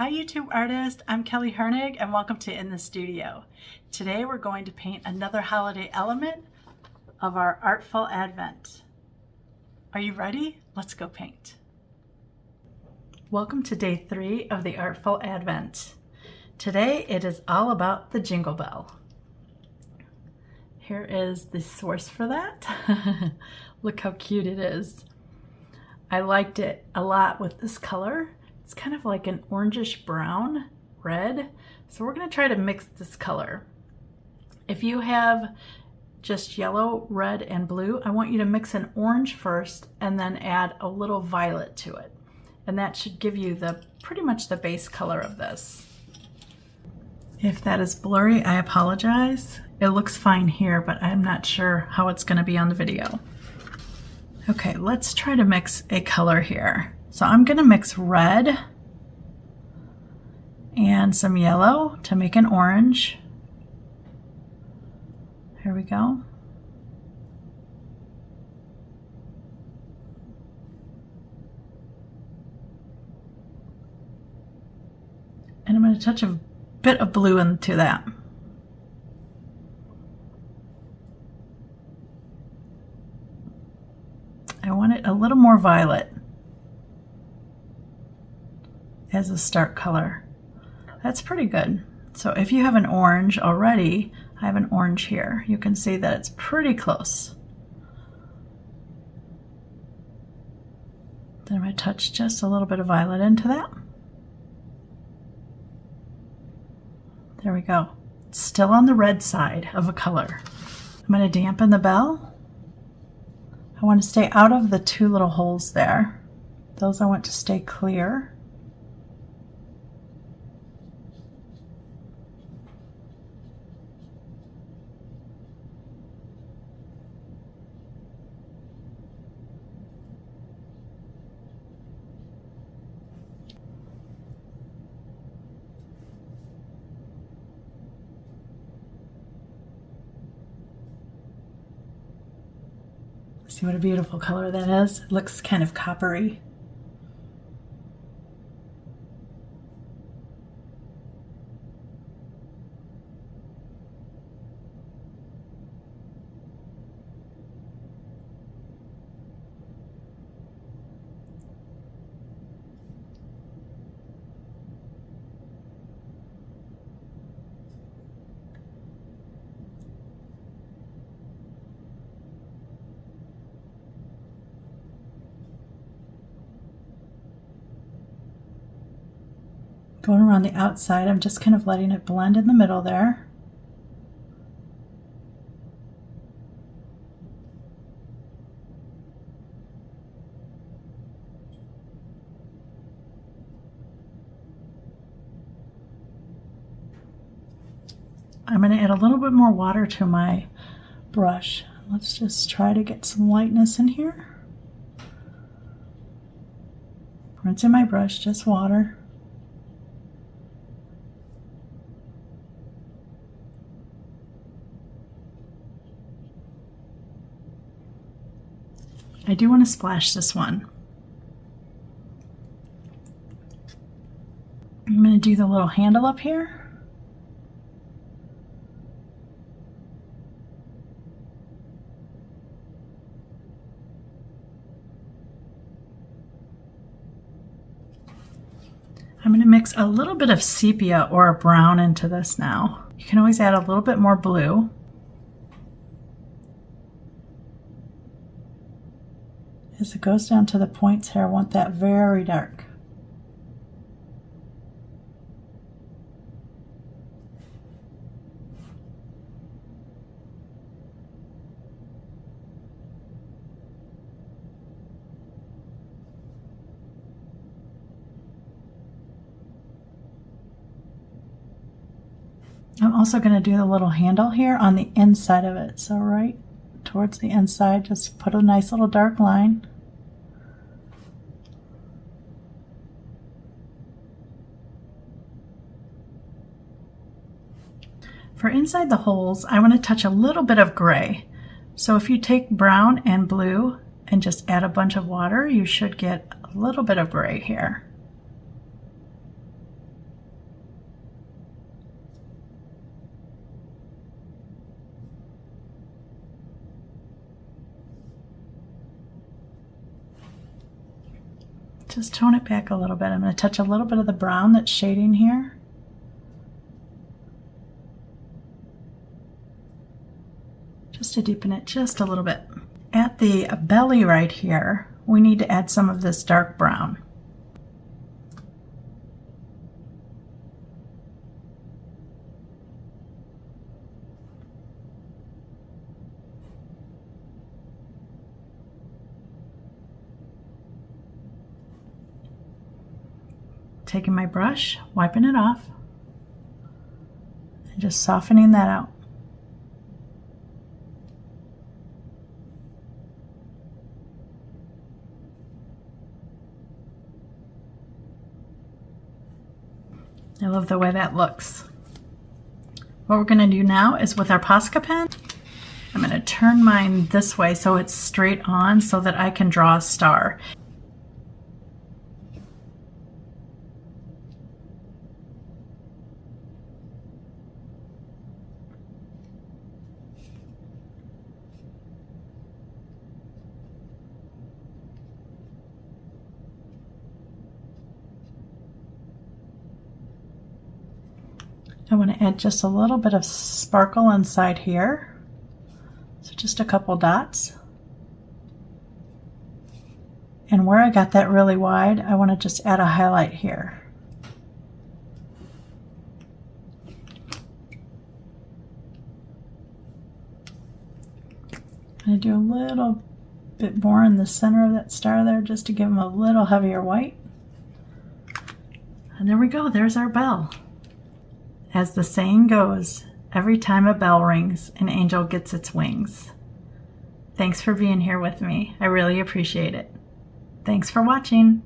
Hi YouTube artist, I'm Kelly Hernig and welcome to In the Studio. Today we're going to paint another holiday element of our Artful Advent. Are you ready? Let's go paint. Welcome to day 3 of the Artful Advent. Today it is all about the jingle bell. Here is the source for that. Look how cute it is. I liked it a lot with this color. It's kind of like an orangish brown red. So we're going to try to mix this color. If you have just yellow, red, and blue, I want you to mix an orange first and then add a little violet to it. And that should give you pretty much the base color of this. If that is blurry, I apologize. It looks fine here, but I'm not sure how it's going to be on the video. Okay, let's try to mix a color here. So I'm going to mix red and some yellow to make an orange. Here we go. And I'm going to touch a bit of blue into that. I want it a little more violet as a start color. That's pretty good. So if you have an orange already, I have an orange here. You can see that it's pretty close. Then I'm going to touch just a little bit of violet into that. There we go. It's still on the red side of a color. I'm going to dampen the bell. I want to stay out of the two little holes there. Those I want to stay clear. See what a beautiful color that is? It looks kind of coppery. Going around the outside, I'm just kind of letting it blend in the middle there. I'm going to add a little bit more water to my brush. Let's just try to get some lightness in here. Rinse in my brush, just water. I do want to splash this one. I'm going to do the little handle up here. I'm going to mix a little bit of sepia or a brown into this now. You can always add a little bit more blue. As it goes down to the points here, I want that very dark. I'm also going to do the little handle here on the inside of it. So right towards the inside, just put a nice little dark line. For inside the holes, I want to touch a little bit of gray. So if you take brown and blue and just add a bunch of water, you should get a little bit of gray here. Just tone it back a little bit. I'm going to touch a little bit of the brown that's shading here. Just to deepen it just a little bit. At the belly right here, we need to add some of this dark brown. Taking my brush, wiping it off, and just softening that out. I love the way that looks. What we're going to do now is with our Posca pen, I'm going to turn mine this way so it's straight on so that I can draw a star. I want to add just a little bit of sparkle inside here. So just a couple dots. And where I got that really wide, I want to just add a highlight here. I do a little bit more in the center of that star there just to give them a little heavier white. And there we go, there's our bell. As the saying goes, every time a bell rings, an angel gets its wings. Thanks for being here with me. I really appreciate it. Thanks for watching.